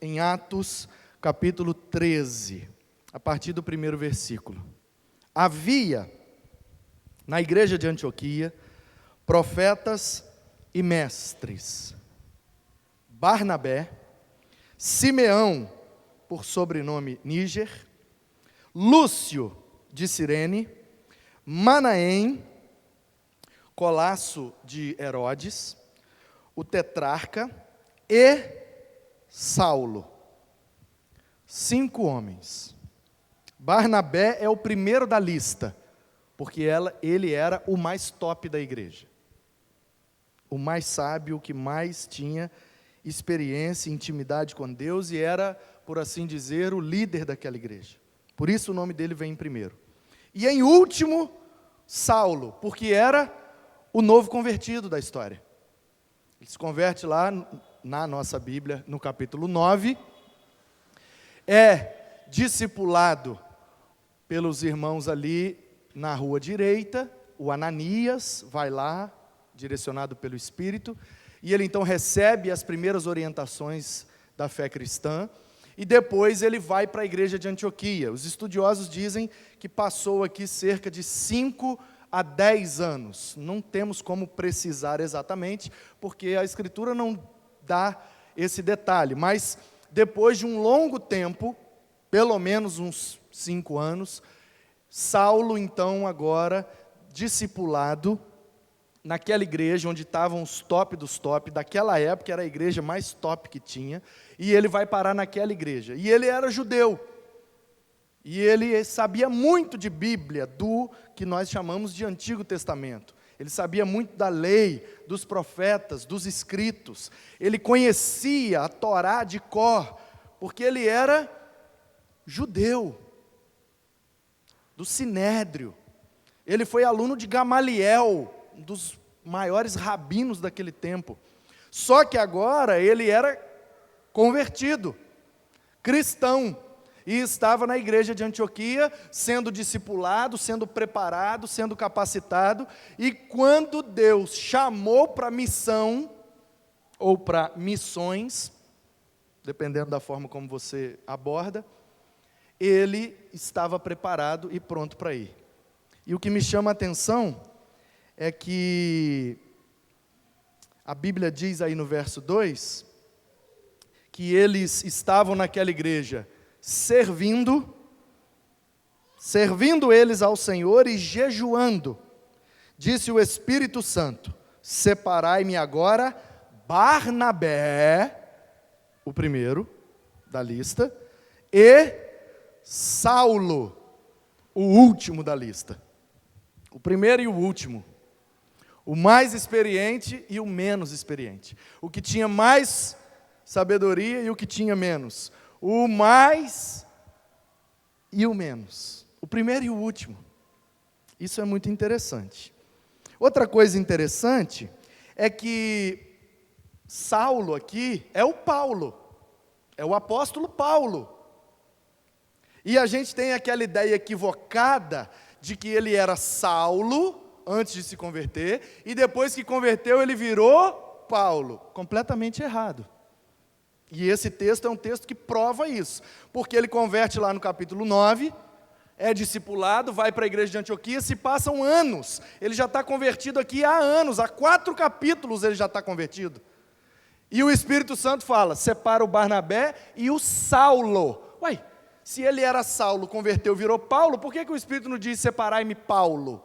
Em Atos, capítulo 13, a partir do primeiro versículo. Havia, na igreja de Antioquia, profetas e mestres: Barnabé, Simeão, por sobrenome Níger, Lúcio de Cirene, Manaém, Colasso de Herodes, o tetrarca, e Saulo. 5 homens. Barnabé é o primeiro da lista, porque ele era o mais top da igreja, o mais sábio, o que mais tinha experiência e intimidade com Deus, e era, por assim dizer, o líder daquela igreja. Por isso o nome dele vem em primeiro. E em último, Saulo, porque era o novo convertido da história. Ele se converte lá na nossa Bíblia, no capítulo 9, é discipulado pelos irmãos ali na rua direita. O Ananias vai lá, direcionado pelo Espírito, e ele então recebe as primeiras orientações da fé cristã, e depois ele vai para a igreja de Antioquia. Os estudiosos dizem que passou aqui cerca de 5 a 10 anos, não temos como precisar exatamente, porque a Escritura não dá esse detalhe, mas depois de um longo tempo, pelo menos uns 5 anos, Saulo então agora discipulado naquela igreja onde estavam os top dos top, daquela época era a igreja mais top que tinha, e ele vai parar naquela igreja, e ele era judeu, e ele sabia muito de Bíblia, do que nós chamamos de Antigo Testamento. Ele sabia muito da lei, dos profetas, dos escritos. Ele conhecia a Torá de cor, porque ele era judeu, do Sinédrio. Ele foi aluno de Gamaliel, um dos maiores rabinos daquele tempo. Só que agora ele era convertido, cristão, e estava na igreja de Antioquia, sendo discipulado, sendo preparado, sendo capacitado, e quando Deus chamou para missão, ou para missões, dependendo da forma como você aborda, ele estava preparado e pronto para ir. E o que me chama a atenção é que a Bíblia diz aí no verso 2, que eles estavam naquela igreja servindo eles ao Senhor e jejuando. Disse o Espírito Santo: separai-me agora Barnabé, o primeiro da lista, e Saulo, o último da lista. O primeiro e o último. O mais experiente e o menos experiente. O que tinha mais sabedoria e o que tinha menos. O mais e o menos. O primeiro e o último. Isso é muito interessante. Outra coisa interessante é que Saulo aqui é o Paulo. É o apóstolo Paulo. E a gente tem aquela ideia equivocada de que ele era Saulo antes de se converter, e depois que converteu ele virou Paulo. Completamente errado. E esse texto é um texto que prova isso, porque ele converte lá no capítulo 9, é discipulado, vai para a igreja de Antioquia, se passam anos, ele já está convertido aqui há anos, há 4 capítulos ele já está convertido. E o Espírito Santo fala: separa o Barnabé e o Saulo. Uai, se ele era Saulo, converteu, virou Paulo, por que o Espírito não diz separai-me Paulo?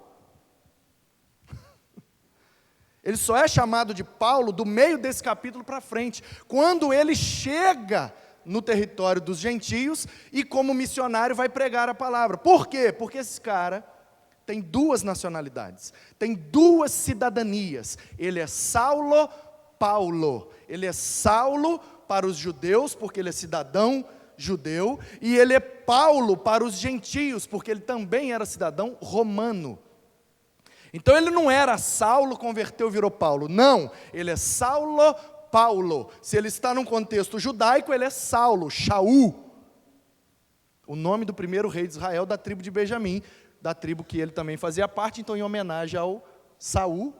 Ele só é chamado de Paulo do meio desse capítulo para frente, quando ele chega no território dos gentios e como missionário vai pregar a palavra. Por quê? Porque esse cara tem 2 nacionalidades, tem 2 cidadanias. Ele é Saulo Paulo. Ele é Saulo para os judeus, porque ele é cidadão judeu, e ele é Paulo para os gentios, porque ele também era cidadão romano. Então ele não era Saulo, converteu, virou Paulo. Não, ele é Saulo Paulo. Se ele está num contexto judaico, ele é Saulo, Shaul. O nome do primeiro rei de Israel da tribo de Benjamim, da tribo que ele também fazia parte, então em homenagem ao Saul,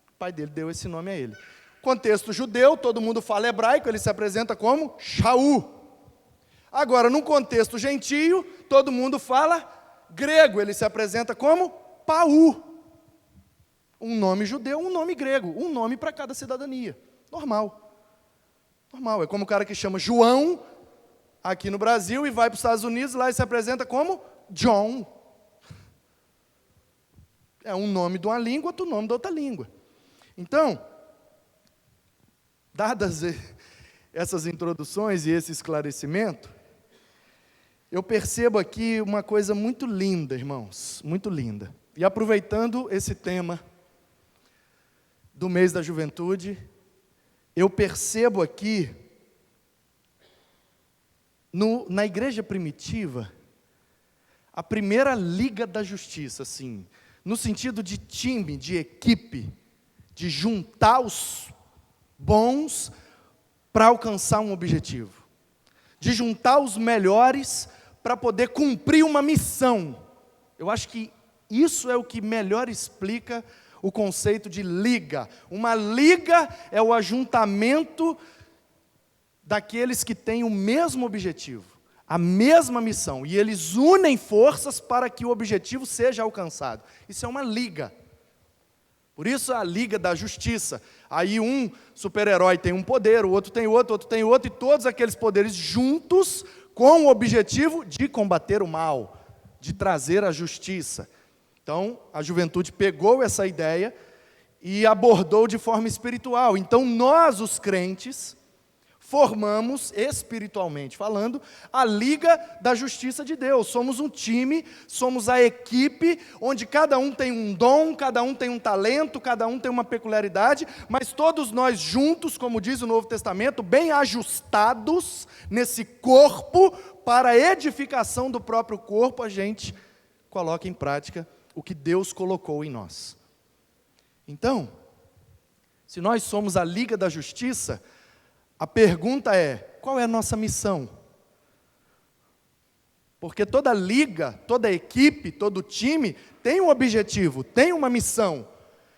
o pai dele deu esse nome a ele. Contexto judeu, todo mundo fala hebraico, ele se apresenta como Shaul. Agora, num contexto gentio, todo mundo fala grego, ele se apresenta como Paú. Um nome judeu, um nome grego, um nome para cada cidadania. Normal. Normal, é como o cara que chama João aqui no Brasil e vai para os Estados Unidos, lá ele se apresenta como John. É um nome de uma língua, outro nome de outra língua. Então, dadas essas introduções e esse esclarecimento, eu percebo aqui uma coisa muito linda, irmãos, muito linda. E aproveitando esse tema do mês da juventude, eu percebo aqui, na igreja primitiva, a primeira liga da justiça, assim, no sentido de time, de equipe, de juntar os bons para alcançar um objetivo, de juntar os melhores para poder cumprir uma missão. Eu acho que isso é o que melhor explica o conceito de liga. Uma liga é o ajuntamento daqueles que têm o mesmo objetivo, a mesma missão, e eles unem forças para que o objetivo seja alcançado. Isso é uma liga. Por isso a liga da justiça. Aí um super-herói tem um poder, o outro tem outro, outro tem outro, e todos aqueles poderes juntos com o objetivo de combater o mal, de trazer a justiça. Então, a juventude pegou essa ideia e abordou de forma espiritual. Então, nós, os crentes, formamos, espiritualmente falando, a Liga da Justiça de Deus. Somos um time, somos a equipe, onde cada um tem um dom, cada um tem um talento, cada um tem uma peculiaridade, mas todos nós juntos, como diz o Novo Testamento, bem ajustados nesse corpo, para a edificação do próprio corpo, a gente coloca em prática o que Deus colocou em nós. Então, se nós somos a Liga da Justiça, a pergunta é, qual é a nossa missão? Porque toda liga, toda equipe, todo time tem um objetivo, tem uma missão.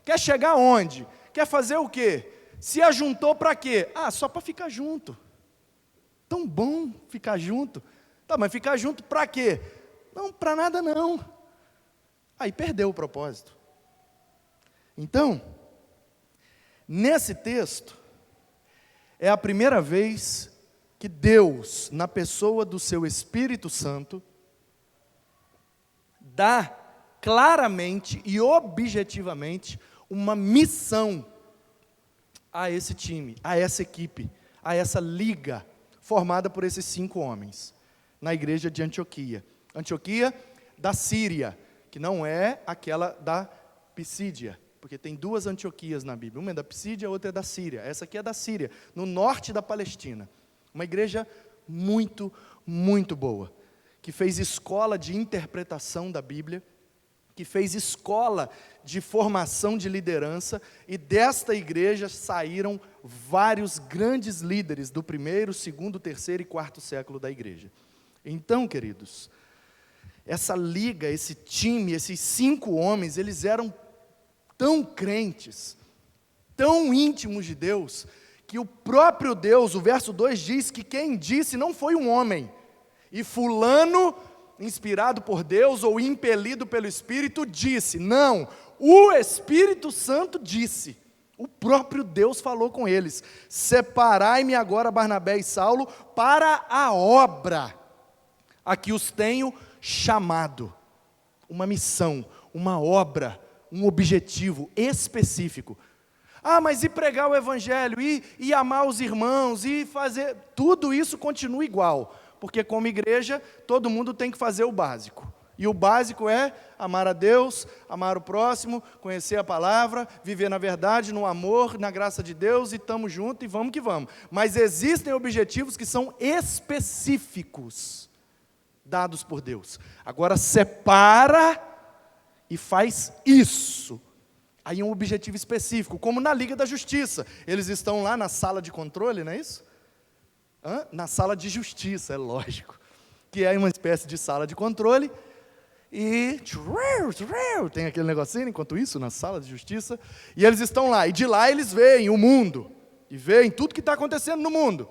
Quer chegar onde? Quer fazer o quê? Se ajuntou para quê? Só para ficar junto. Tão bom ficar junto. Tá, mas ficar junto para quê? Não, para nada não. Aí perdeu o propósito. Então, nesse texto, é a primeira vez que Deus, na pessoa do seu Espírito Santo, dá claramente e objetivamente uma missão a esse time, a essa equipe, a essa liga, formada por esses 5 homens, na igreja de Antioquia. Antioquia da Síria, que não é aquela da Pisídia, porque tem 2 Antioquias na Bíblia, uma é da Pisídia, a outra é da Síria. Essa aqui é da Síria, no norte da Palestina. Uma igreja muito, muito boa, que fez escola de interpretação da Bíblia, que fez escola de formação de liderança, e desta igreja saíram vários grandes líderes do 1º, 2º, 3º e 4º século da igreja. Então, queridos, essa liga, esse time, esses 5 homens, eles eram tão crentes, tão íntimos de Deus, que o próprio Deus, o verso 2 diz que quem disse não foi um homem, e fulano, inspirado por Deus ou impelido pelo Espírito, disse. Não, o Espírito Santo disse, o próprio Deus falou com eles: separai-me agora Barnabé e Saulo para a obra a que os tenho chamado. Uma missão, uma obra, um objetivo específico. Mas e pregar o Evangelho, e amar os irmãos, e fazer... Tudo isso continua igual, porque como igreja, todo mundo tem que fazer o básico. E o básico é amar a Deus, amar o próximo, conhecer a palavra, viver na verdade, no amor, na graça de Deus, e estamos juntos, e vamos que vamos. Mas existem objetivos que são específicos, dados por Deus. Agora separa e faz isso. Aí é um objetivo específico, como na Liga da Justiça. Eles estão lá na sala de controle, não é isso? Na sala de justiça, é lógico. Que é uma espécie de sala de controle. e tem aquele negocinho, enquanto isso, na sala de justiça, e eles estão lá, e de lá eles veem o mundo, e veem tudo que está acontecendo no mundo,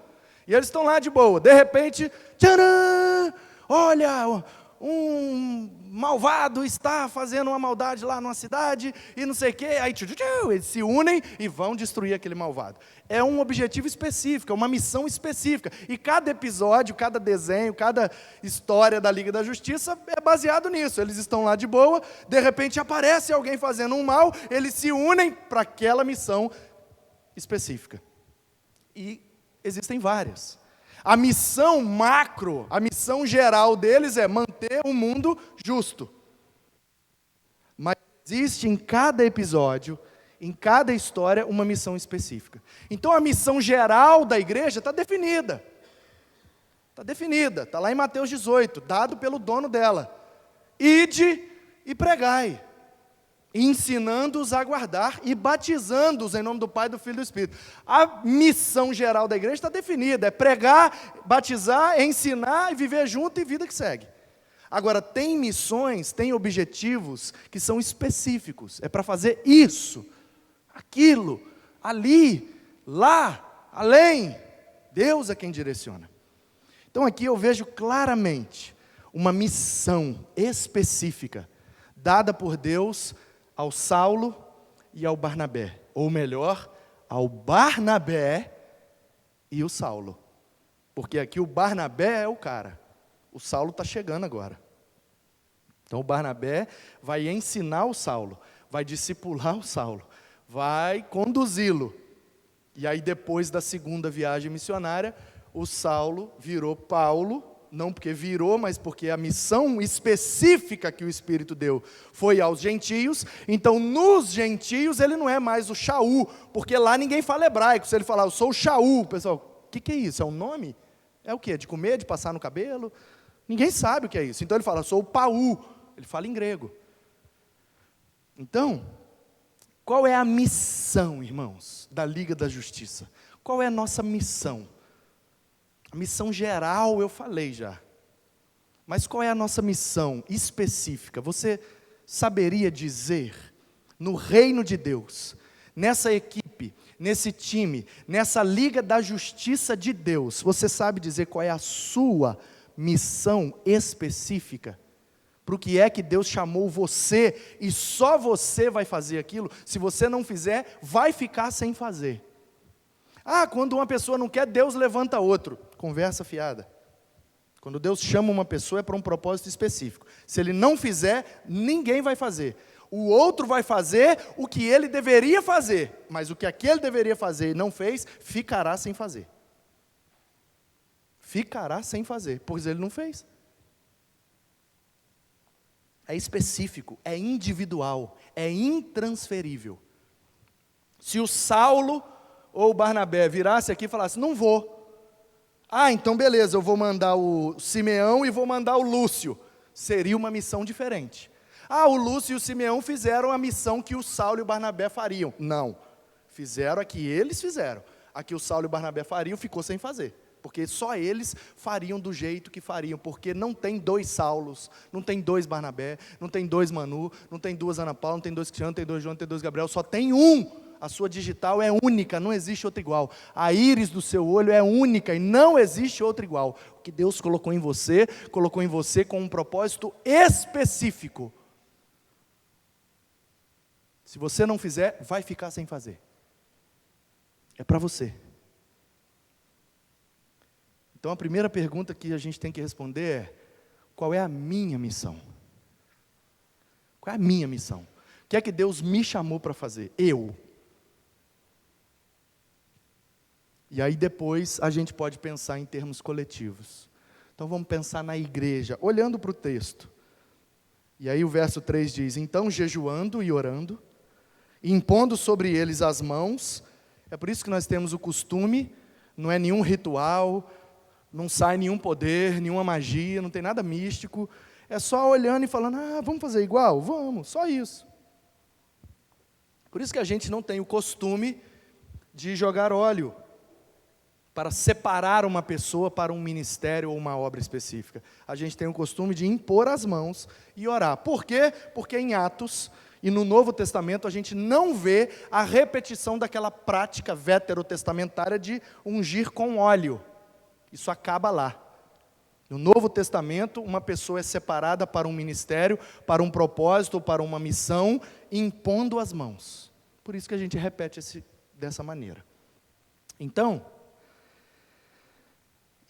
e eles estão lá de boa, de repente, tcharam, olha, um malvado está fazendo uma maldade lá numa cidade, e não sei o quê, aí eles se unem e vão destruir aquele malvado. É um objetivo específico, é uma missão específica, e cada episódio, cada desenho, cada história da Liga da Justiça é baseado nisso. Eles estão lá de boa, de repente aparece alguém fazendo um mal, eles se unem para aquela missão específica, e existem várias. A missão macro, a missão geral deles é manter o mundo justo. Mas existe em cada episódio, em cada história, uma missão específica. Então a missão geral da igreja está definida. Está definida, está lá em Mateus 18, dado pelo dono dela. Ide e pregai, ensinando-os a guardar e batizando-os em nome do Pai, do Filho e do Espírito. A missão geral da igreja está definida, é pregar, batizar, ensinar e viver junto e vida que segue. Agora, tem missões, tem objetivos que são específicos, é para fazer isso, aquilo, ali, lá, além. Deus é quem direciona. Então aqui eu vejo claramente uma missão específica, dada por Deus ao Saulo e ao Barnabé, ou melhor, ao Barnabé e o Saulo, porque aqui o Barnabé é o cara, o Saulo está chegando agora. Então o Barnabé vai ensinar o Saulo, vai discipular o Saulo, vai conduzi-lo, e aí depois da segunda viagem missionária, o Saulo virou Paulo, não porque virou, mas porque a missão específica que o Espírito deu foi aos gentios. Então nos gentios ele não é mais o Shaul, porque lá ninguém fala hebraico. Se ele falar, eu sou o Shaul, pessoal, o que é isso? É um nome? É o quê? De comer, de passar no cabelo? Ninguém sabe o que é isso. Então ele fala, eu sou o Paú, ele fala em grego. Então, qual é a missão, irmãos, da Liga da Justiça? Qual é a nossa missão? A missão geral eu falei já, mas qual é a nossa missão específica? Você saberia dizer, no reino de Deus, nessa equipe, nesse time, nessa Liga da Justiça de Deus, você sabe dizer qual é a sua missão específica? Para o que é que Deus chamou você, e só você vai fazer aquilo? Se você não fizer, vai ficar sem fazer. Quando uma pessoa não quer, Deus levanta outro. Conversa fiada. Quando Deus chama uma pessoa é para um propósito específico. Se ele não fizer, ninguém vai fazer. O outro vai fazer o que ele deveria fazer, mas o que aquele deveria fazer e não fez, ficará sem fazer. Ficará sem fazer, pois ele não fez. É específico, é individual, é intransferível. Se o Saulo ou o Barnabé virasse aqui e falasse, não vou. Então beleza, eu vou mandar o Simeão e vou mandar o Lúcio. Seria uma missão diferente. O Lúcio e o Simeão fizeram a missão que o Saulo e o Barnabé fariam. Não, fizeram a que eles fizeram. A que o Saulo e o Barnabé fariam, ficou sem fazer. Porque só eles fariam do jeito que fariam. Porque não tem 2 Saulos, não tem 2 Barnabé, não tem 2 Manu, não tem 2 Ana Paula, não tem 2 Cristiano, não tem 2 João, não tem 2 Gabriel, só tem um. A sua digital é única, não existe outra igual. A íris do seu olho é única e não existe outra igual. O que Deus colocou em você com um propósito específico. Se você não fizer, vai ficar sem fazer. É para você. Então a primeira pergunta que a gente tem que responder é, qual é a minha missão? Qual é a minha missão? O que é que Deus me chamou para fazer? E aí depois a gente pode pensar em termos coletivos. Então vamos pensar na igreja, olhando para o texto. E aí o verso 3 diz, então jejuando e orando, impondo sobre eles as mãos, é por isso que nós temos o costume, não é nenhum ritual, não sai nenhum poder, nenhuma magia, não tem nada místico, é só olhando e falando, vamos fazer igual? Vamos, só isso. Por isso que a gente não tem o costume de jogar óleo, para separar uma pessoa para um ministério ou uma obra específica. A gente tem o costume de impor as mãos e orar. Por quê? Porque em Atos e no Novo Testamento a gente não vê a repetição daquela prática veterotestamentária de ungir com óleo. Isso acaba lá. No Novo Testamento, uma pessoa é separada para um ministério, para um propósito, para uma missão, impondo as mãos. Por isso que a gente repete dessa maneira. Então,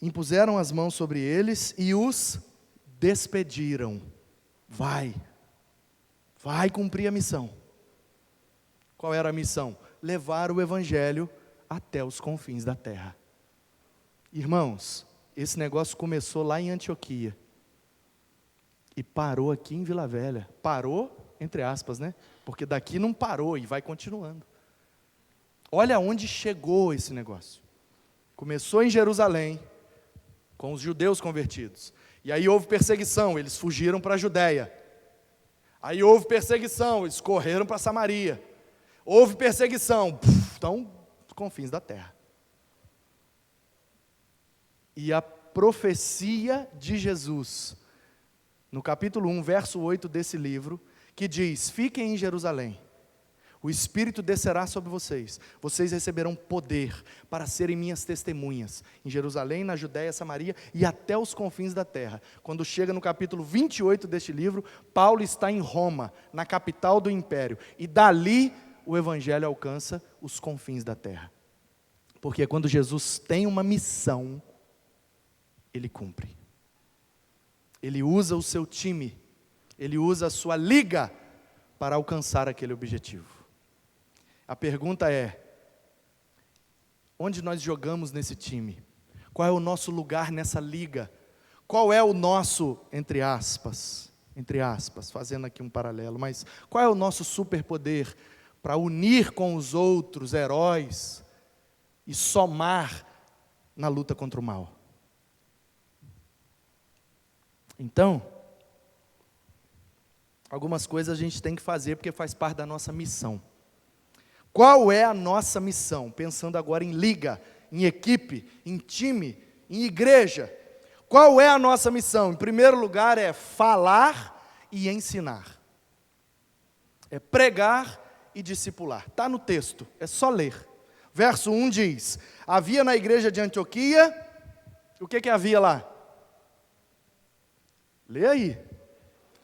impuseram as mãos sobre eles e os despediram. Vai cumprir a missão. Qual era a missão? Levar o evangelho até os confins da terra. Irmãos, esse negócio começou lá em Antioquia e parou aqui em Vila Velha. Parou, entre aspas, né? Porque daqui não parou e vai continuando. Olha onde chegou esse negócio. Começou em Jerusalém, com os judeus convertidos. E aí houve perseguição, eles fugiram para a Judéia. Aí houve perseguição, eles correram para Samaria. Houve perseguição, estão nos confins da terra. E a profecia de Jesus, no capítulo 1, verso 8 desse livro, que diz: fiquem em Jerusalém, o Espírito descerá sobre vocês, vocês receberão poder para serem minhas testemunhas, em Jerusalém, na Judéia, Samaria e até os confins da terra. Quando chega no capítulo 28 deste livro, Paulo está em Roma, na capital do império, e dali o Evangelho alcança os confins da terra. Porque quando Jesus tem uma missão, Ele cumpre. Ele usa o seu time, Ele usa a sua liga para alcançar aquele objetivo. A pergunta é: onde nós jogamos nesse time? Qual é o nosso lugar nessa liga? Qual é o nosso, entre aspas, fazendo aqui um paralelo, mas qual é o nosso superpoder para unir com os outros heróis e somar na luta contra o mal? Então, algumas coisas a gente tem que fazer porque faz parte da nossa missão. Qual é a nossa missão? Pensando agora em liga, em equipe, em time, em igreja. Qual é a nossa missão? Em primeiro lugar é falar e ensinar. É pregar e discipular. Está no texto, é só ler. Verso 1 diz: havia na igreja de Antioquia, o que havia lá? Lê aí.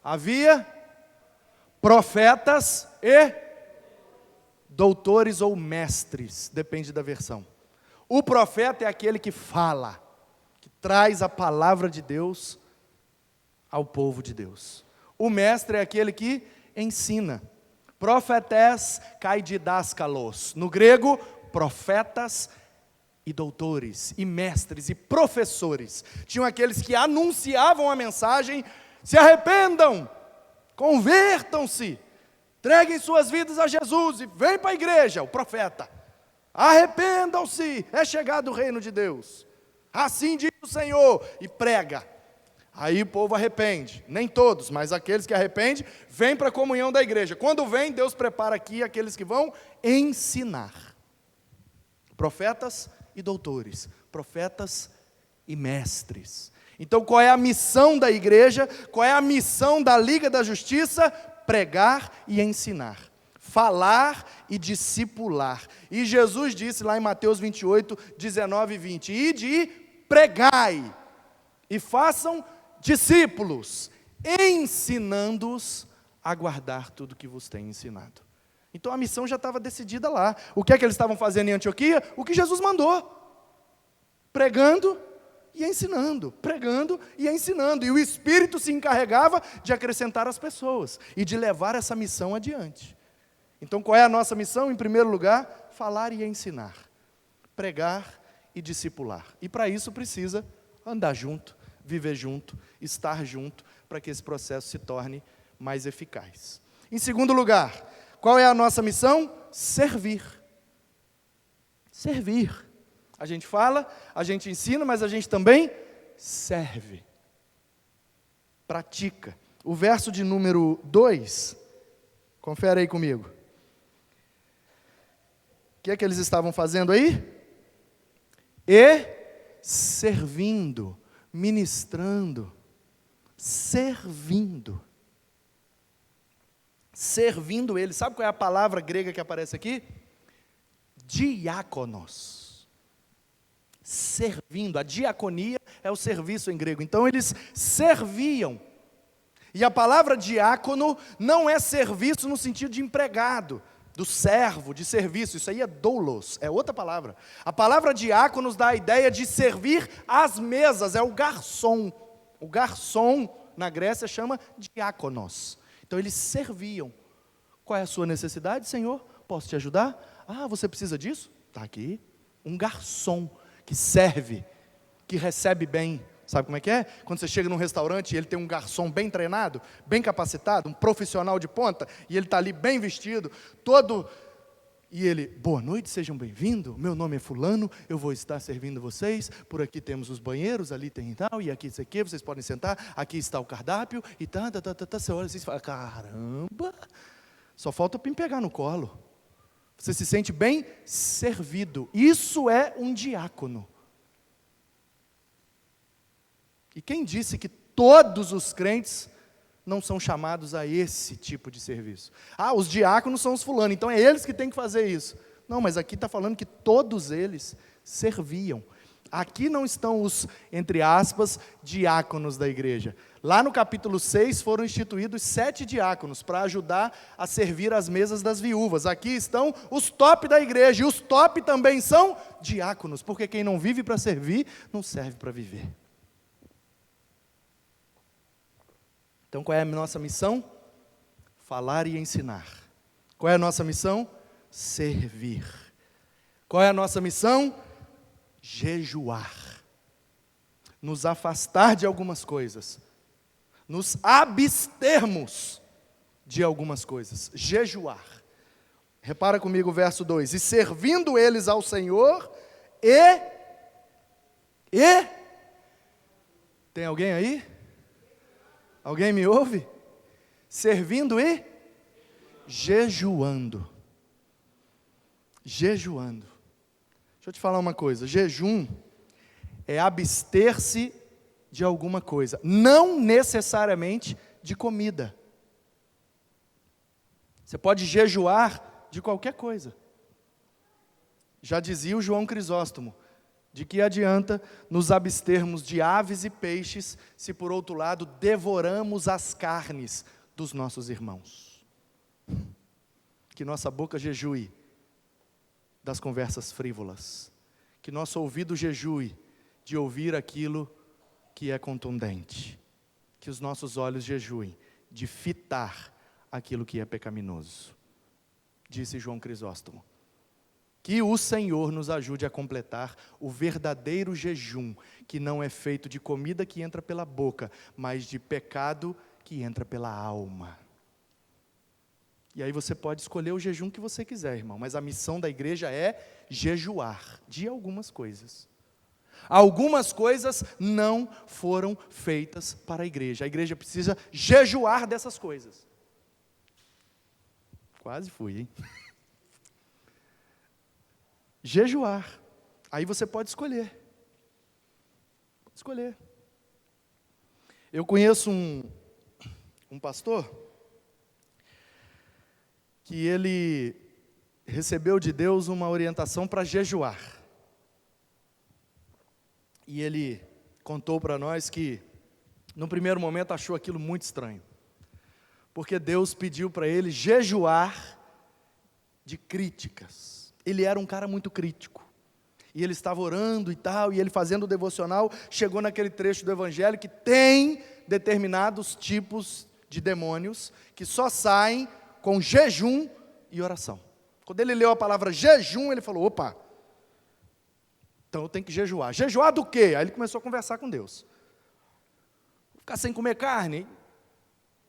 Havia profetas e doutores ou mestres, depende da versão. O profeta é aquele que fala, que traz a palavra de Deus ao povo de Deus. O mestre é aquele que ensina. Profetés kai didaskalos. No grego, profetas e doutores, e mestres, e professores. Tinham aqueles que anunciavam a mensagem: se arrependam, convertam-se, entreguem suas vidas a Jesus e vem para a igreja. O profeta: arrependam-se, é chegado o reino de Deus, assim diz o Senhor, e prega. Aí o povo arrepende, nem todos, mas aqueles que arrependem, vêm para a comunhão da igreja. Quando vem, Deus prepara aqui aqueles que vão ensinar. Profetas e doutores, profetas e mestres. Então qual é a missão da igreja? Qual é a missão da Liga da Justiça? Pregar e ensinar, falar e discipular. E Jesus disse lá em Mateus 28, 19 e 20: ide e pregai, e façam discípulos, ensinando-os a guardar tudo que vos tenho ensinado. Então a missão já estava decidida lá. O que é que eles estavam fazendo em Antioquia? O que Jesus mandou: pregando e ensinando, pregando e ensinando. E o Espírito se encarregava de acrescentar as pessoas e de levar essa missão adiante. Então qual é a nossa missão? Em primeiro lugar, falar e ensinar, pregar e discipular. E para isso precisa andar junto, viver junto, estar junto, para que esse processo se torne mais eficaz. Em segundo lugar, qual é a nossa missão? Servir. Servir. A gente fala, a gente ensina, mas a gente também serve. Pratica. O verso de número 2, confere aí comigo. O que é que eles estavam fazendo aí? e servindo, ministrando, servindo. Servindo ele. Sabe qual é a palavra grega que aparece aqui? Diáconos. Servindo. A diaconia é o serviço em grego. Então eles serviam. E a palavra diácono não é serviço no sentido de empregado, do servo, de serviço. Isso aí é doulos, é outra palavra. A palavra diácono nos dá a ideia de servir às mesas, é o garçom. O garçom na Grécia chama diáconos. Então eles serviam. Qual é a sua necessidade, Senhor? Posso te ajudar? Ah, você precisa disso? Está aqui. Um garçom que serve, que recebe bem. Sabe como é que é? Quando você chega num restaurante e ele tem um garçom bem treinado, bem capacitado, um profissional de ponta, e ele está ali bem vestido, todo... E ele, boa noite, sejam bem-vindos, meu nome é fulano, eu vou estar servindo vocês, por aqui temos os banheiros, ali tem e tal, e aqui isso aqui, vocês podem sentar, aqui está o cardápio, e você olha assim e fala, caramba, só falta me pegar no colo. Você se sente bem servido. Isso é um diácono. E quem disse que todos os crentes não são chamados a esse tipo de serviço? Ah, os diáconos são os fulanos, então é eles que têm que fazer isso. Não, mas aqui está falando que todos eles serviam. Aqui não estão os, entre aspas, diáconos da igreja. Lá no capítulo 6 foram instituídos 7 diáconos para ajudar a servir as mesas das viúvas. Aqui estão os top da igreja, e os top também são diáconos, porque quem não vive para servir, não serve para viver. Então, qual é a nossa missão? Falar e ensinar. Qual é a nossa missão? Servir. Qual é a nossa missão? Jejuar. Nos afastar de algumas coisas. Nos abstermos de algumas coisas. Jejuar. Repara comigo o verso 2. E servindo eles ao Senhor Tem alguém aí? Alguém me ouve? Servindo e jejuando. Jejuando. Deixa eu te falar uma coisa. Jejum é abster-se de alguma coisa. Não necessariamente de comida. Você pode jejuar de qualquer coisa. Já dizia o João Crisóstomo. De que adianta nos abstermos de aves e peixes, se por outro lado devoramos as carnes dos nossos irmãos? Que nossa boca jejue das conversas frívolas. Que nosso ouvido jejue de ouvir aquilo que é contundente. Que os nossos olhos jejuem de fitar aquilo que é pecaminoso. Disse João Crisóstomo. Que o Senhor nos ajude a completar o verdadeiro jejum, que não é feito de comida que entra pela boca, mas de pecado que entra pela alma. E aí você pode escolher o jejum que você quiser, irmão, mas a missão da igreja é jejuar de algumas coisas. Algumas coisas não foram feitas para a igreja precisa jejuar dessas coisas. Quase fui, hein? Jejuar. Aí você pode escolher. Escolher. Eu conheço um pastor que ele recebeu de Deus uma orientação para jejuar. E ele contou para nós que, no primeiro momento, achou aquilo muito estranho. Porque Deus pediu para ele jejuar de críticas. Ele era um cara muito crítico. E ele estava orando e tal, e ele fazendo o devocional, chegou naquele trecho do Evangelho que tem determinados tipos de demônios que só saem com jejum e oração. Quando ele leu a palavra jejum, ele falou, opa, então eu tenho que jejuar. Jejuar do quê? Aí ele começou a conversar com Deus. Vou ficar sem comer carne?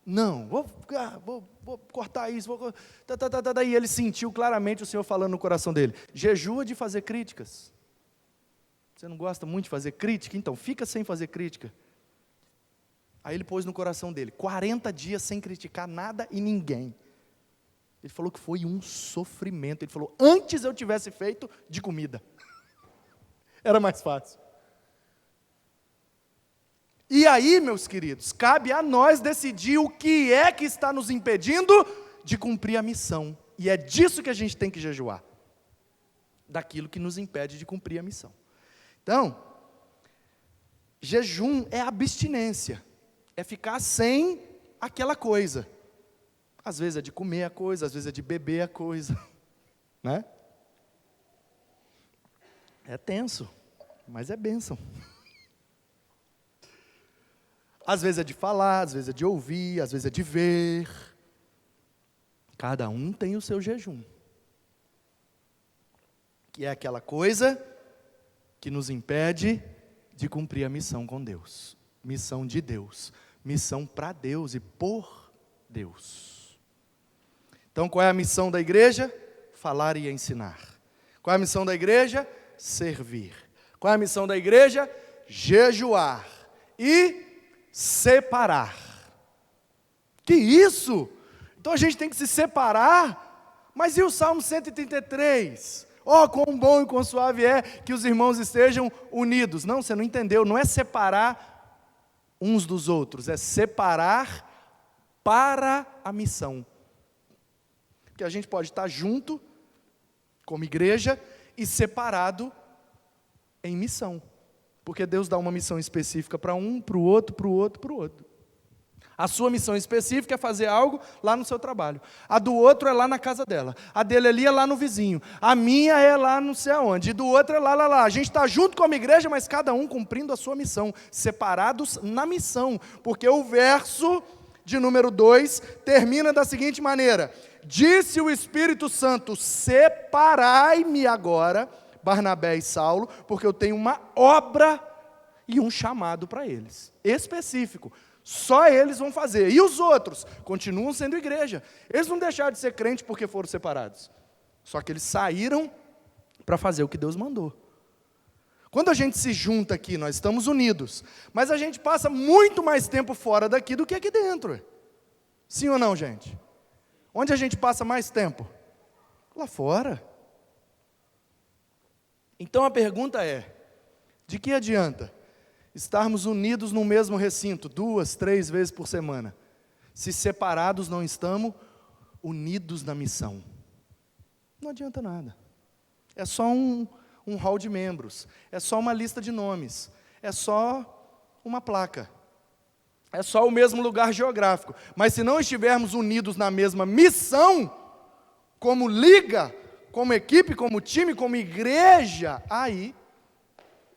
Não, vou cortar isso. E ele sentiu claramente o Senhor falando no coração dele. Jejua de fazer críticas. Você não gosta muito de fazer crítica? Então, fica sem fazer crítica. Aí ele pôs no coração dele, 40 dias sem criticar nada e ninguém. Ele falou que foi um sofrimento. Ele falou, antes eu tivesse feito de comida. Era mais fácil. E aí, meus queridos, cabe a nós decidir o que é que está nos impedindo de cumprir a missão. E é disso que a gente tem que jejuar. Daquilo que nos impede de cumprir a missão. Então, jejum é abstinência. É ficar sem aquela coisa. Às vezes é de comer a coisa, às vezes é de beber a coisa. Né? É tenso, mas é bênção. Às vezes é de falar, às vezes é de ouvir, às vezes é de ver. Cada um tem o seu jejum. Que é aquela coisa que nos impede de cumprir a missão com Deus. Missão de Deus. Missão para Deus e por Deus. Então, qual é a missão da igreja? Falar e ensinar. Qual é a missão da igreja? Servir. Qual é a missão da igreja? Jejuar e separar. Que isso? Então a gente tem que se separar. Mas e o Salmo 133? Oh, quão bom e quão suave é que os irmãos estejam unidos. Não, você não entendeu. Não é separar uns dos outros. É separar para a missão. Porque a gente pode estar junto, como igreja, e separado em missão. Porque Deus dá uma missão específica para um, para o outro, para o outro, para o outro. A sua missão específica é fazer algo lá no seu trabalho. A do outro é lá na casa dela. A dele ali é lá no vizinho. A minha é lá não sei aonde. E do outro é lá. A gente está junto como igreja, mas cada um cumprindo a sua missão. Separados na missão. Porque o verso de número 2 termina da seguinte maneira. Disse o Espírito Santo, separai-me agora, Barnabé e Saulo, porque eu tenho uma obra e um chamado para eles. Específico. Só eles vão fazer. E os outros continuam sendo igreja. Eles não deixaram de ser crente porque foram separados. Só que eles saíram para fazer o que Deus mandou. Quando a gente se junta aqui, nós estamos unidos. Mas a gente passa muito mais tempo fora daqui do que aqui dentro. Sim ou não, gente? Onde a gente passa mais tempo? Lá fora. Então a pergunta é, de que adianta estarmos unidos no mesmo recinto 2, 3 vezes por semana, se separados não estamos unidos na missão? Não adianta nada. É só um hall de membros, é só uma lista de nomes, é só uma placa, é só o mesmo lugar geográfico. Mas se não estivermos unidos na mesma missão, como liga, como equipe, como time, como igreja, aí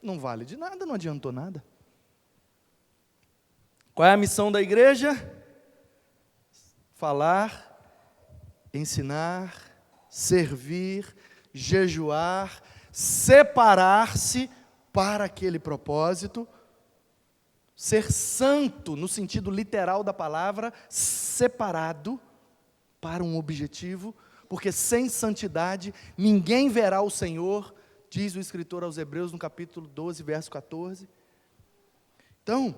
não vale de nada, não adiantou nada. Qual é a missão da igreja? Falar, ensinar, servir, jejuar, separar-se para aquele propósito, ser santo no sentido literal da palavra, separado para um objetivo, porque sem santidade ninguém verá o Senhor, diz o escritor aos Hebreus no capítulo 12, verso 14. Então,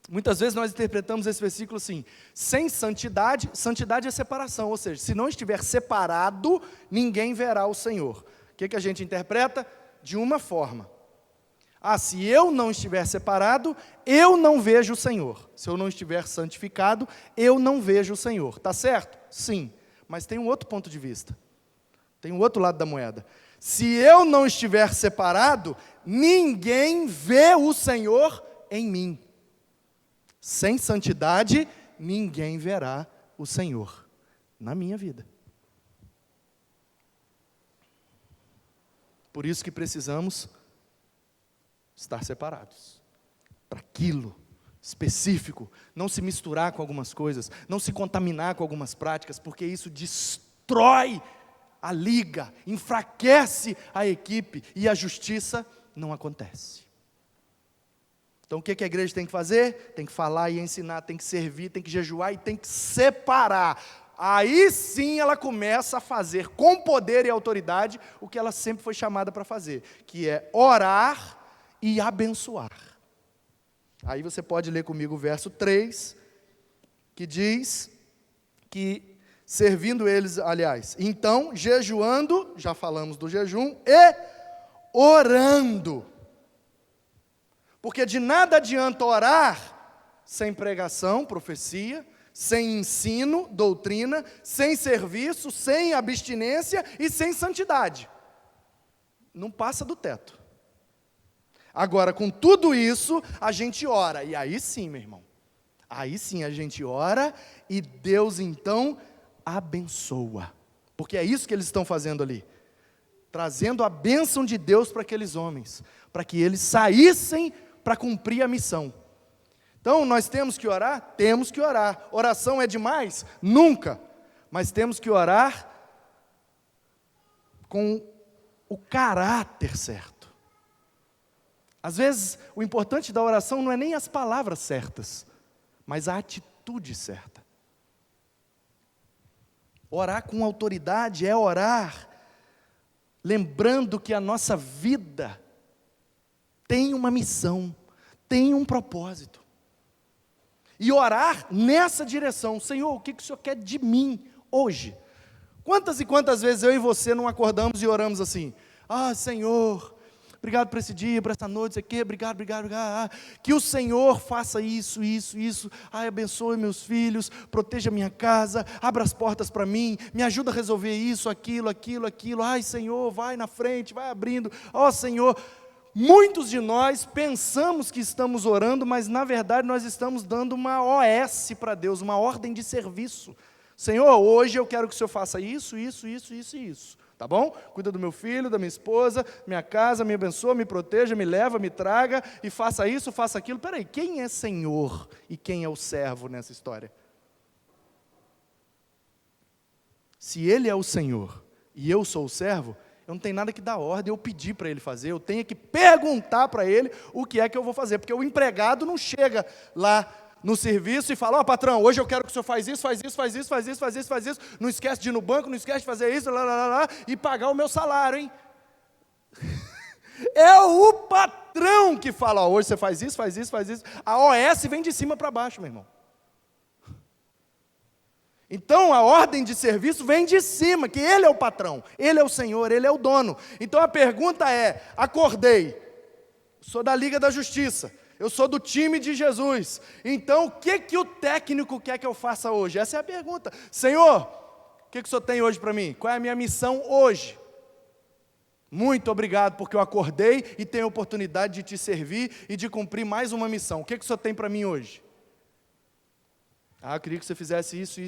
muitas vezes nós interpretamos esse versículo assim, sem santidade, santidade é separação, ou seja, se não estiver separado, ninguém verá o Senhor. O que a gente interpreta? De uma forma. Se eu não estiver separado, eu não vejo o Senhor. Se eu não estiver santificado, eu não vejo o Senhor. Está certo? Sim. Mas tem um outro ponto de vista. Tem um outro lado da moeda. Se eu não estiver separado, ninguém vê o Senhor em mim. Sem santidade, ninguém verá o Senhor na minha vida. Por isso que precisamos estar separados. Para aquilo específico, não se misturar com algumas coisas, não se contaminar com algumas práticas, porque isso destrói a liga, enfraquece a equipe e a justiça não acontece. Então o que a igreja tem que fazer? Tem que falar e ensinar, tem que servir, tem que jejuar e tem que separar. Aí sim ela começa a fazer com poder e autoridade o que ela sempre foi chamada para fazer, que é orar e abençoar. Aí você pode ler comigo o verso 3, que diz que servindo eles, aliás, então jejuando, já falamos do jejum, e orando. Porque de nada adianta orar sem pregação, profecia, sem ensino, doutrina, sem serviço, sem abstinência e sem santidade. Não passa do teto. Agora, com tudo isso, a gente ora. E aí sim, meu irmão. Aí sim a gente ora e Deus então abençoa. Porque é isso que eles estão fazendo ali. Trazendo a bênção de Deus para aqueles homens. Para que eles saíssem para cumprir a missão. Então, nós temos que orar? Temos que orar. Oração é demais? Nunca. Mas temos que orar com o caráter certo. Às vezes, o importante da oração não é nem as palavras certas, mas a atitude certa. Orar com autoridade é orar, lembrando que a nossa vida tem uma missão, tem um propósito. E orar nessa direção. Senhor, o que o Senhor quer de mim hoje? Quantas e quantas vezes eu e você não acordamos e oramos assim? Ah, Senhor, obrigado por esse dia, por essa noite, isso aqui, obrigado. Que o Senhor faça isso. Ai, abençoe meus filhos, proteja minha casa, abra as portas para mim, me ajuda a resolver isso, aquilo. Ai, Senhor, vai na frente, vai abrindo. Ó, Senhor, muitos de nós pensamos que estamos orando, mas na verdade nós estamos dando uma OS para Deus, uma ordem de serviço. Senhor, hoje eu quero que o Senhor faça isso. Tá bom? Cuida do meu filho, da minha esposa, minha casa, me abençoa, me proteja, me leva, me traga, e faça isso, faça aquilo. Peraí, quem é Senhor e quem é o servo nessa história? Se Ele é o Senhor e eu sou o servo, eu não tenho nada que dar ordem, eu pedir para Ele fazer, eu tenho que perguntar para Ele o que é que eu vou fazer, porque o empregado não chega lá no serviço e fala, ó, patrão, hoje eu quero que o senhor faz isso, não esquece de ir no banco, não esquece de fazer isso, e pagar o meu salário, hein? É o patrão que fala, ó, hoje você faz isso, a OS vem de cima para baixo, meu irmão. Então a ordem de serviço vem de cima, que Ele é o patrão, Ele é o Senhor, Ele é o dono. Então a pergunta é, acordei, sou da Liga da Justiça, eu sou do time de Jesus. Então, o que o técnico quer que eu faça hoje? Essa é a pergunta. Senhor, o que o Senhor tem hoje para mim? Qual é a minha missão hoje? Muito obrigado, porque eu acordei e tenho a oportunidade de te servir e de cumprir mais uma missão. O que o Senhor tem para mim hoje? Ah, eu queria que você fizesse isso,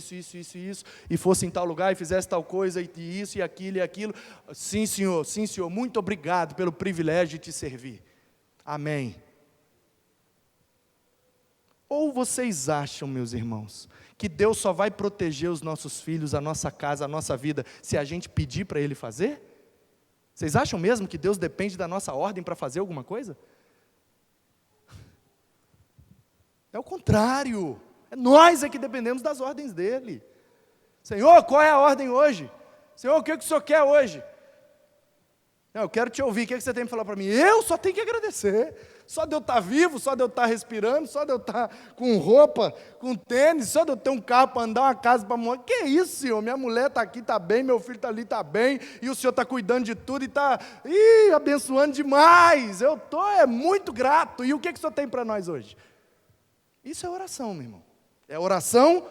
e fosse em tal lugar e fizesse tal coisa, e isso, e aquilo. Sim, Senhor, muito obrigado pelo privilégio de te servir. Amém. Ou vocês acham, meus irmãos, que Deus só vai proteger os nossos filhos, a nossa casa, a nossa vida, se a gente pedir para Ele fazer? Vocês acham mesmo que Deus depende da nossa ordem para fazer alguma coisa? É o contrário, nós é que dependemos das ordens dEle. Senhor, qual é a ordem hoje? Senhor, o que o Senhor quer hoje? Não, eu quero te ouvir, o que você tem para falar para mim? Eu só tenho que agradecer. Só de eu estar vivo, só de eu estar respirando, só de eu estar com roupa, com tênis, só de eu ter um carro para andar, uma casa para morar. Que isso, Senhor? Minha mulher está aqui, está bem, meu filho está ali, está bem, e o Senhor está cuidando de tudo e está abençoando demais. Eu estou muito grato. E o que o Senhor tem para nós hoje? Isso é oração, meu irmão. É oração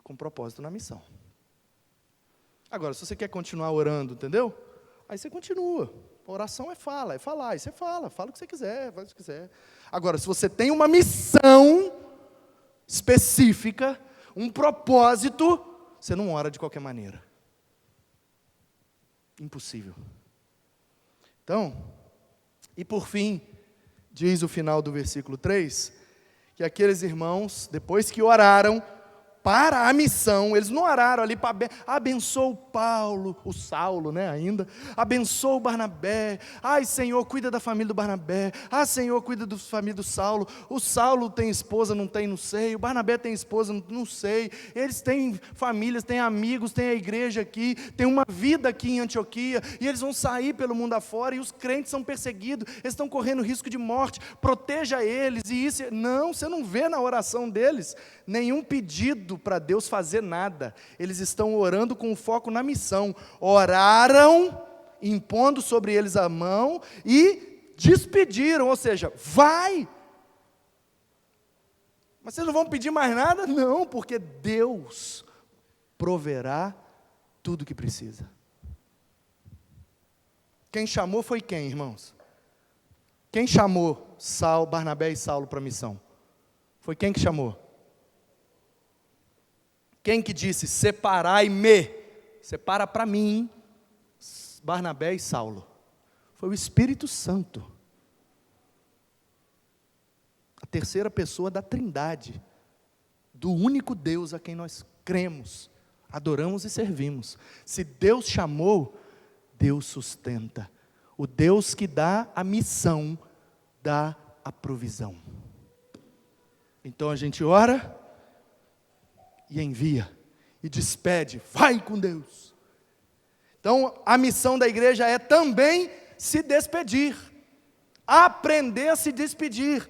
com propósito na missão. Agora, se você quer continuar orando, entendeu? Aí você continua. A oração é falar. Aí você fala o que você quiser, faz o que quiser. Agora, se você tem uma missão específica, um propósito, você não ora de qualquer maneira. Impossível. Então, e por fim, diz o final do versículo 3, que aqueles irmãos, depois que oraram para a missão, eles não oraram ali para abençoa o Paulo, o Saulo, né, ainda, abençoa o Barnabé, ai Senhor, cuida da família do Barnabé, Senhor, cuida da família do Saulo, o Saulo tem esposa, não tem, não sei, o Barnabé tem esposa, não sei, eles têm famílias, têm amigos, têm a igreja aqui, tem uma vida aqui em Antioquia, e eles vão sair pelo mundo afora, e os crentes são perseguidos, eles estão correndo risco de morte, proteja eles, e isso, não, você não vê na oração deles, nenhum pedido para Deus fazer nada, eles estão orando com foco na missão, oraram, impondo sobre eles a mão, e despediram, ou seja, vai. Mas vocês não vão pedir mais nada? Não, porque Deus proverá tudo o que precisa. Quem chamou foi quem, irmãos? Quem chamou Barnabé e Saulo para a missão? Foi quem que chamou? Quem que disse, separai-me, separa para mim, Barnabé e Saulo? Foi o Espírito Santo. A terceira pessoa da Trindade, do único Deus a quem nós cremos, adoramos e servimos. Se Deus chamou, Deus sustenta. O Deus que dá a missão, dá a provisão. Então a gente ora e envia, e despede, vai com Deus. Então a missão da igreja é também se despedir, aprender a se despedir,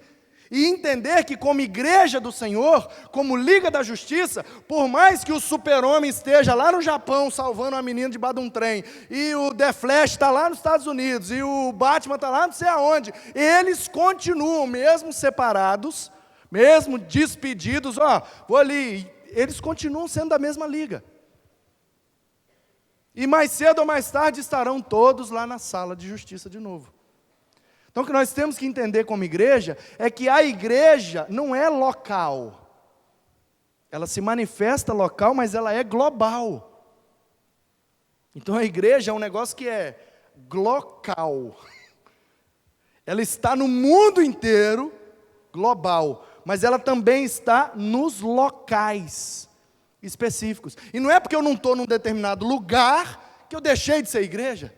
e entender que como igreja do Senhor, como Liga da Justiça, por mais que o super-homem esteja lá no Japão, salvando uma menina debaixo de um trem, e o The Flash está lá nos Estados Unidos, e o Batman está lá não sei aonde, eles continuam, mesmo separados, mesmo despedidos, vou ali, eles continuam sendo da mesma liga. E mais cedo ou mais tarde estarão todos lá na sala de justiça de novo. Então o que nós temos que entender como igreja, é que a igreja não é local. Ela se manifesta local, mas ela é global. Então a igreja é um negócio que é glocal. Ela está no mundo inteiro, global, mas ela também está nos locais específicos. E não é porque eu não estou num determinado lugar, que eu deixei de ser igreja.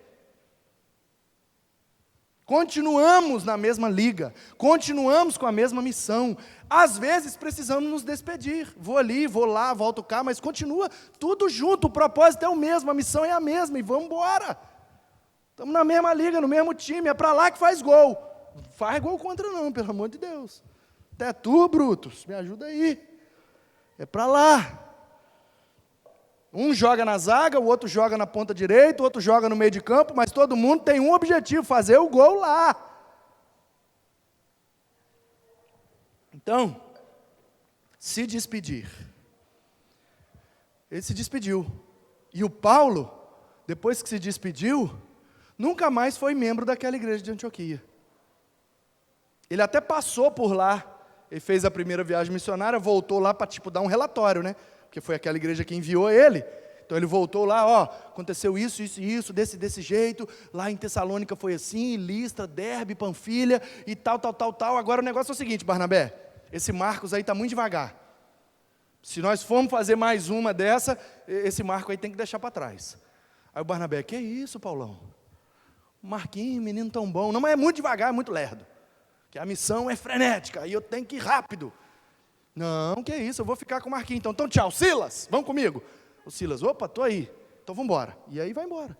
Continuamos na mesma liga, continuamos com a mesma missão. Às vezes precisamos nos despedir. Vou ali, vou lá, volto cá, mas continua tudo junto. O propósito é o mesmo, a missão é a mesma e vamos embora. Estamos na mesma liga, no mesmo time, é para lá que faz gol. Faz gol contra não, pelo amor de Deus. Até tu, Brutus, me ajuda aí. É para lá. Um joga na zaga, o outro joga na ponta direita, o outro joga no meio de campo, mas todo mundo tem um objetivo, fazer o gol lá. Então, se despedir. Ele se despediu. E o Paulo, depois que se despediu, nunca mais foi membro daquela igreja de Antioquia. Ele até passou por lá, ele fez a primeira viagem missionária, voltou lá para dar um relatório, né? Porque foi aquela igreja que enviou ele. Então ele voltou lá, aconteceu isso, isso e isso, desse jeito, lá em Tessalônica foi assim, Listra, Derbe, Panfilha, e tal. Agora o negócio é o seguinte, Barnabé, esse Marcos aí está muito devagar. Se nós formos fazer mais uma dessa, esse Marco aí tem que deixar para trás. Aí o Barnabé, que isso, Paulão? Marquinhos, menino tão bom. Não, mas é muito devagar, é muito lerdo. Que a missão é frenética, e eu tenho que ir rápido. Não, que isso, eu vou ficar com o Marquinhos. Então tchau, Silas, vamos comigo. O Silas, opa, estou aí. Então vamos embora. E aí vai embora.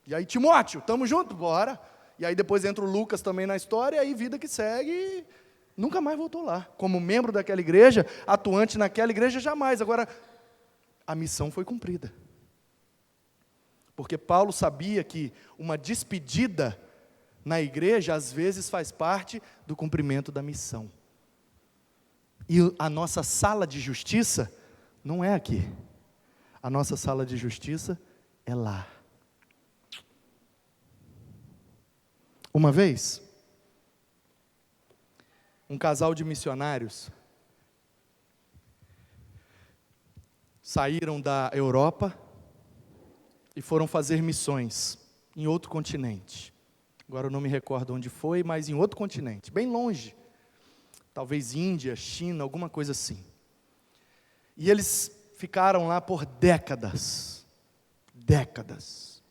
E aí Timóteo, estamos juntos? Bora. E aí depois entra o Lucas também na história, e aí vida que segue, e nunca mais voltou lá. Como membro daquela igreja, atuante naquela igreja, jamais. Agora, a missão foi cumprida. Porque Paulo sabia que uma despedida na igreja, às vezes faz parte do cumprimento da missão. E a nossa sala de justiça não é aqui. A nossa sala de justiça é lá. Uma vez, um casal de missionários saíram da Europa e foram fazer missões em outro continente. Agora eu não me recordo onde foi, mas em outro continente, bem longe. Talvez Índia, China, alguma coisa assim. E eles ficaram lá por décadas. Décadas.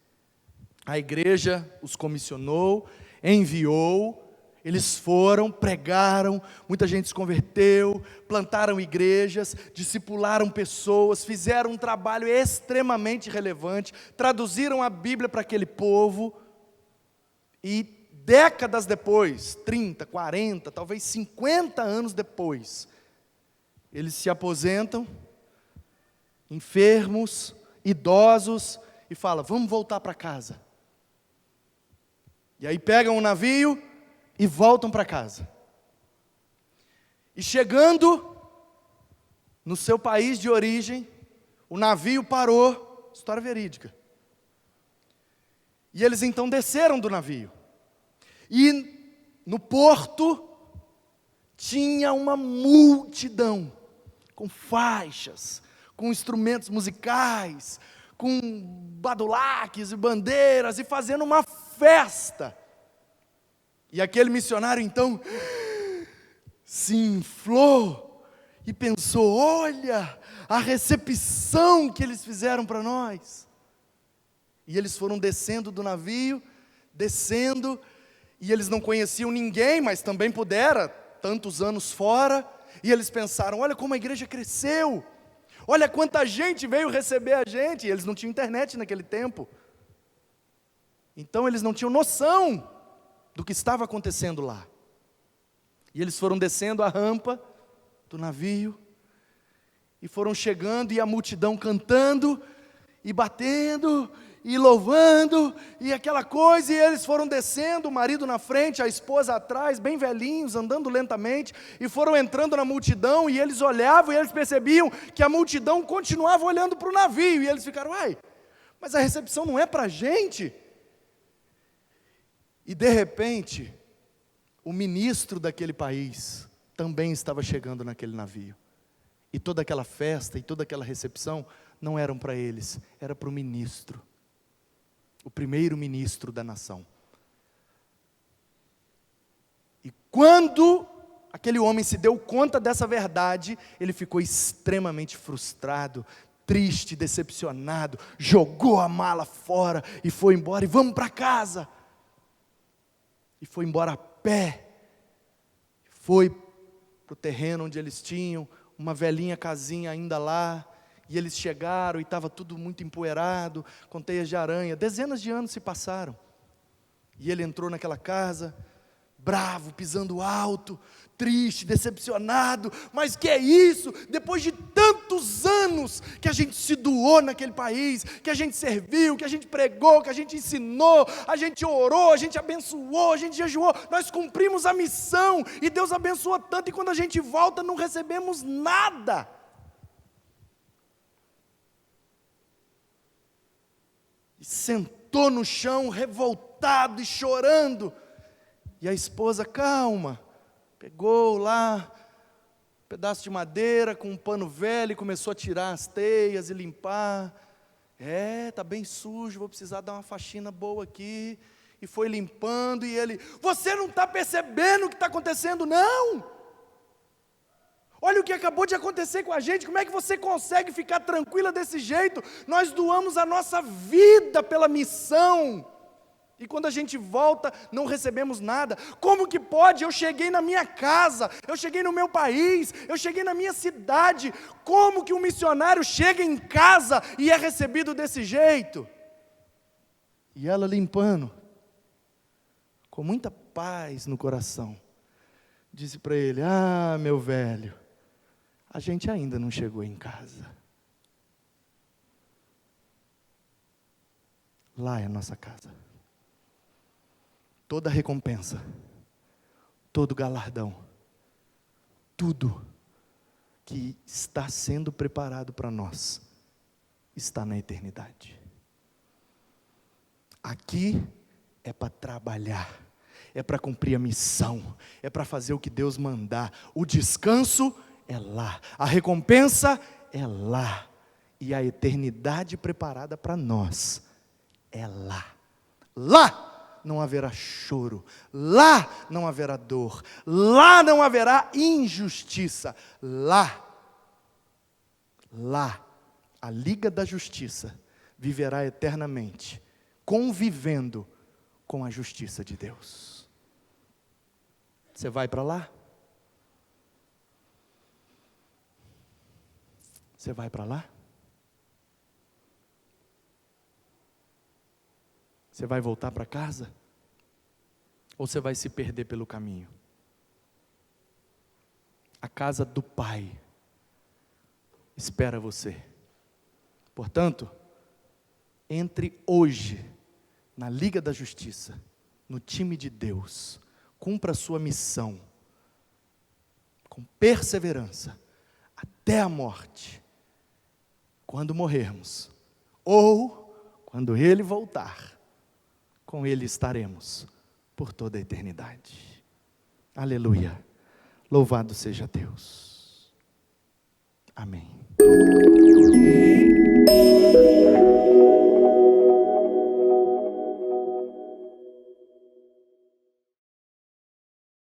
A igreja os comissionou, enviou, eles foram, pregaram, muita gente se converteu, plantaram igrejas, discipularam pessoas, fizeram um trabalho extremamente relevante, traduziram a Bíblia para aquele povo, e décadas depois, 30, 40, talvez 50 anos depois, eles se aposentam, enfermos, idosos, e falam, vamos voltar para casa. E aí pegam o navio e voltam para casa. E chegando no seu país de origem, o navio parou, história verídica. E eles então desceram do navio. E no porto tinha uma multidão, com faixas, com instrumentos musicais, com badulaques e bandeiras, e fazendo uma festa. E aquele missionário então se inflou e pensou: olha a recepção que eles fizeram para nós. E eles foram descendo do navio, descendo, e eles não conheciam ninguém, mas também pudera, tantos anos fora, e eles pensaram: olha como a igreja cresceu, olha quanta gente veio receber a gente. E eles não tinham internet naquele tempo, então eles não tinham noção do que estava acontecendo lá. E eles foram descendo a rampa do navio, e foram chegando, e a multidão cantando, e batendo, e louvando, e aquela coisa, e eles foram descendo, o marido na frente, a esposa atrás, bem velhinhos, andando lentamente, e foram entrando na multidão, e eles olhavam, e eles percebiam que a multidão continuava olhando para o navio, e eles ficaram: uai, mas a recepção não é para a gente? E de repente, o ministro daquele país também estava chegando naquele navio, e toda aquela festa, e toda aquela recepção, não eram para eles, era para o ministro, o primeiro ministro da nação. E quando aquele homem se deu conta dessa verdade, ele ficou extremamente frustrado, triste, decepcionado, jogou a mala fora e foi embora, e vamos para casa. E foi embora a pé, foi para o terreno onde eles tinham, uma velhinha casinha ainda lá, e eles chegaram e estava tudo muito empoeirado, com teias de aranha. Dezenas de anos se passaram, e ele entrou naquela casa, bravo, pisando alto, triste, decepcionado. Mas que é isso? Depois de tantos anos que a gente se doou naquele país, que a gente serviu, que a gente pregou, que a gente ensinou, a gente orou, a gente abençoou, a gente jejuou, nós cumprimos a missão, e Deus abençoa tanto, e quando a gente volta não recebemos nada. E sentou no chão, revoltado e chorando. E a esposa: calma, pegou lá um pedaço de madeira com um pano velho e começou a tirar as teias e limpar. Está bem sujo, vou precisar dar uma faxina boa aqui. E foi limpando, e ele: você não está percebendo o que está acontecendo, não? Olha o que acabou de acontecer com a gente, como é que você consegue ficar tranquila desse jeito? Nós doamos a nossa vida pela missão, e quando a gente volta, não recebemos nada. Como que pode? Eu cheguei na minha casa, eu cheguei no meu país, eu cheguei na minha cidade. Como que um missionário chega em casa e é recebido desse jeito? E ela limpando, com muita paz no coração, disse para ele: ah, meu velho, a gente ainda não chegou em casa. Lá é a nossa casa. Toda recompensa, todo galardão, tudo que está sendo preparado para nós, está na eternidade. Aqui é para trabalhar, é para cumprir a missão, é para fazer o que Deus mandar. O descanso é lá, a recompensa é lá, e a eternidade preparada para nós é lá. Lá não haverá choro, lá não haverá dor, lá não haverá injustiça, lá a Liga da Justiça viverá eternamente, convivendo com a justiça de Deus. Você vai para lá? Você vai para lá? Você vai voltar para casa? Ou você vai se perder pelo caminho? A casa do Pai espera você. Portanto, entre hoje na Liga da Justiça, no time de Deus, cumpra a sua missão, com perseverança, até a morte, quando morrermos, ou quando Ele voltar, com Ele estaremos por toda a eternidade. Aleluia, louvado seja Deus, amém.